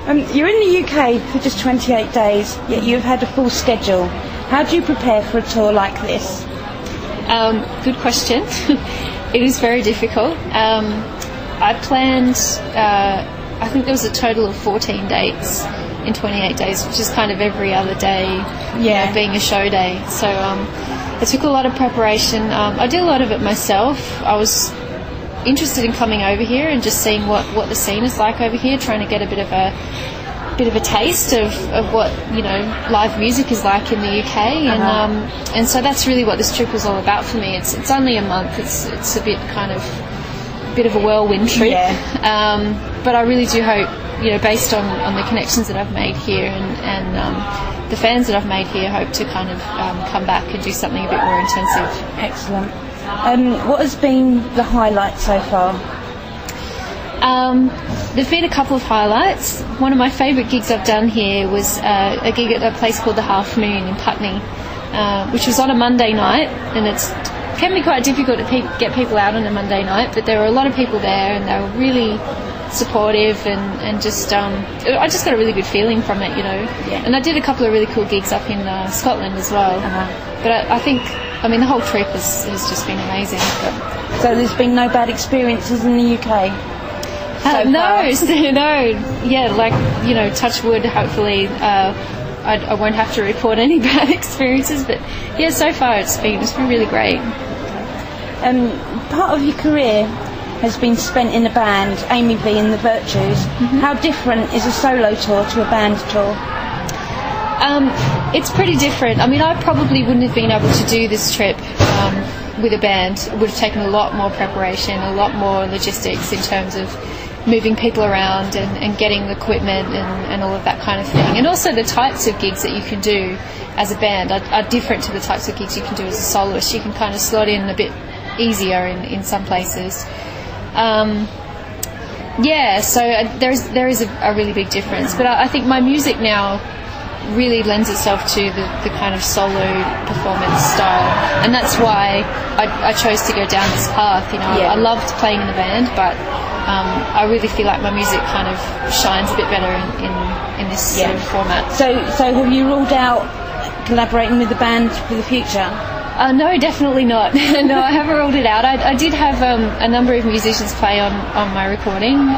You're in the UK for just 28 days, yet you've had a full schedule. How do you prepare for a tour like this? Good question. It is very difficult. I planned, I think there was a total of 14 dates in 28 days, which is kind of every other day, being a show day. So it took a lot of preparation. I did a lot of it myself. I was interested in coming over here and just seeing what the scene is like over here, trying to get a bit of a taste of what live music is like in the UK, and so that's really what this trip was all about for me. It's only a month. It's a bit of a whirlwind trip, but I really do hope, based on the connections that I've made here and the fans that I've made here, hope to kind of come back and do something a bit more intensive. Excellent. What has been the highlight so far? There've been a couple of highlights. One of my favourite gigs I've done here was a gig at a place called the Half Moon in Putney, which was on a Monday night, and it can be quite difficult to get people out on a Monday night, but there were a lot of people there and they were really supportive and just I just got a really good feeling from it, Yeah. And I did a couple of really cool gigs up in Scotland as well. But I think, the whole trip has just been amazing. So there's been no bad experiences in the UK? No, yeah, touch wood, hopefully I won't have to report any bad experiences, but yeah, so far it's been really great. Part of your career has been spent in a band, Amy Vee and the Virtues. Mm-hmm. How different is a solo tour to a band tour? It's pretty different. I probably wouldn't have been able to do this trip with a band. It would have taken a lot more preparation, a lot more logistics in terms of moving people around and getting the equipment and all of that kind of thing. And also the types of gigs that you can do as a band are different to the types of gigs you can do as a soloist. You can kind of slot in a bit easier in some places. So there is a really big difference. But I think my music now really lends itself to the kind of solo performance style, and that's why I chose to go down this path. I loved playing in the band, but I really feel like my music kind of shines a bit better in this sort of format. So have you ruled out collaborating with the band for the future? No, definitely not. No, I haven't ruled it out. I did have a number of musicians play on my recording.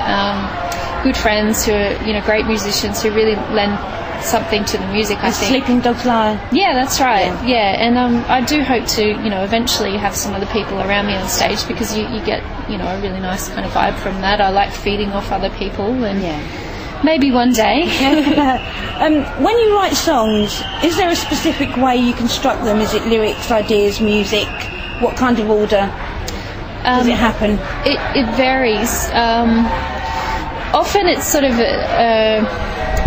Good friends who are great musicians who really lend something to the music, I think. Sleeping Dogs Lie. Yeah, that's right. Yeah, and I do hope to eventually have some other people around me on stage, because you get a really nice kind of vibe from that. I like feeding off other people, and maybe one day. When you write songs, is there a specific way you construct them? Is it lyrics, ideas, music? What kind of order does it happen? It varies. Often it's sort of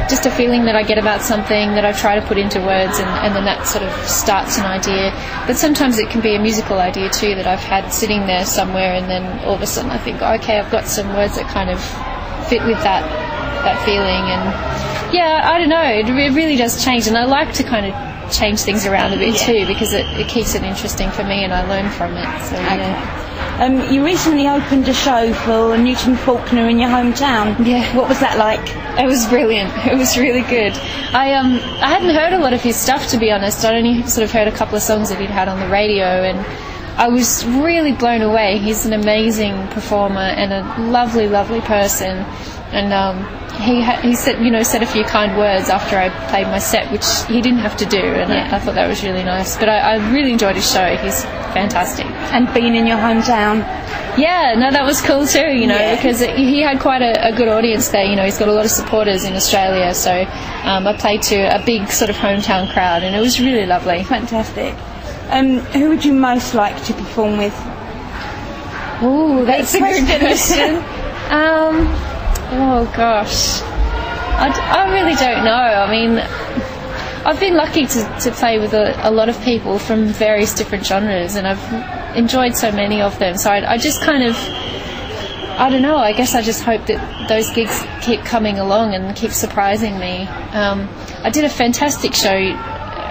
just a feeling that I get about something that I try to put into words, and then that sort of starts an idea. But sometimes it can be a musical idea too that I've had sitting there somewhere, and then all of a sudden I think, okay, I've got some words that kind of fit with that feeling. And I don't know, it really does change, and I like to kind of change things around a bit too, because it keeps it interesting for me and I learn from it. So you recently opened a show for Newton Faulkner in your hometown. Yeah. What was that like? It was brilliant. It was really good. I hadn't heard a lot of his stuff, to be honest. I'd only sort of heard a couple of songs that he'd had on the radio, and I was really blown away. He's an amazing performer and a lovely, lovely person. And he said a few kind words after I played my set, which he didn't have to do, and I thought that was really nice. But I really enjoyed his show. He's fantastic. And being in your hometown? Yeah, no, that was cool too, because he had quite a good audience there. He's got a lot of supporters in Australia, so I played to a big sort of hometown crowd, and it was really lovely. Fantastic. Who would you most like to perform with? Ooh, that's a good question. Oh gosh, I really don't know. I've been lucky to play with a lot of people from various different genres, and I've enjoyed so many of them. So I just kind of, I don't know, I guess I just hope that those gigs keep coming along and keep surprising me. I did a fantastic show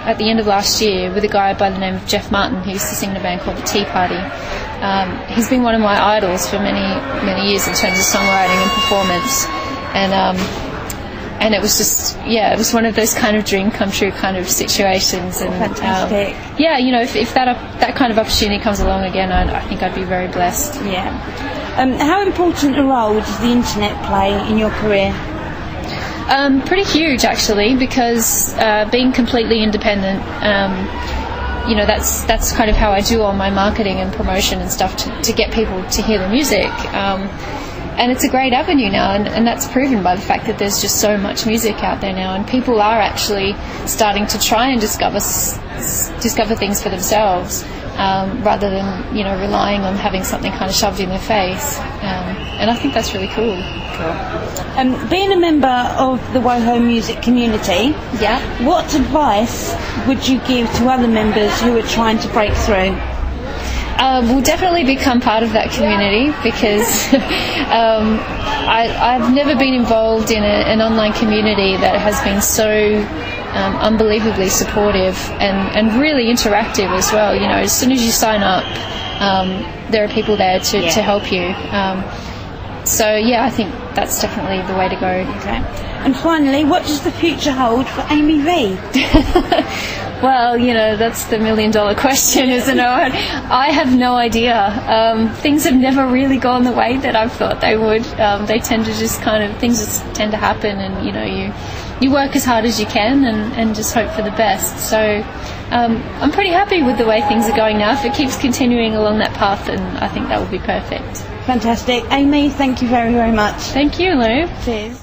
at the end of last year with a guy by the name of Jeff Martin, who used to sing in a band called The Tea Party. He's been one of my idols for many, many years in terms of songwriting and performance, and it was just, it was one of those kind of dream come true kind of situations. And fantastic. If that kind of opportunity comes along again, I think I'd be very blessed. Yeah. How important a role does the internet play in your career? Pretty huge, actually, because being completely independent, that's kind of how I do all my marketing and promotion and stuff to get people to hear the music. And it's a great avenue now, and that's proven by the fact that there's just so much music out there now, and people are actually starting to try and discover things for themselves, rather than relying on having something kind of shoved in their face. And I think that's really cool. Cool. Being a member of the wohomusic community, what advice would you give to other members who are trying to break through? We'll definitely become part of that community, because I've never been involved in an online community that has been so unbelievably supportive and really interactive as well. As soon as you sign up, there are people there to help you. So I think that's definitely the way to go. Okay. And finally, what does the future hold for Amy Vee? Well, that's the $1 million question, isn't it? I have no idea. Things have never really gone the way that I've thought they would. They tend to things just tend to happen, and you work as hard as you can and just hope for the best. So I'm pretty happy with the way things are going now. If it keeps continuing along that path, then I think that will be perfect. Fantastic. Amy, thank you very, very much. Thank you, Lou. Cheers.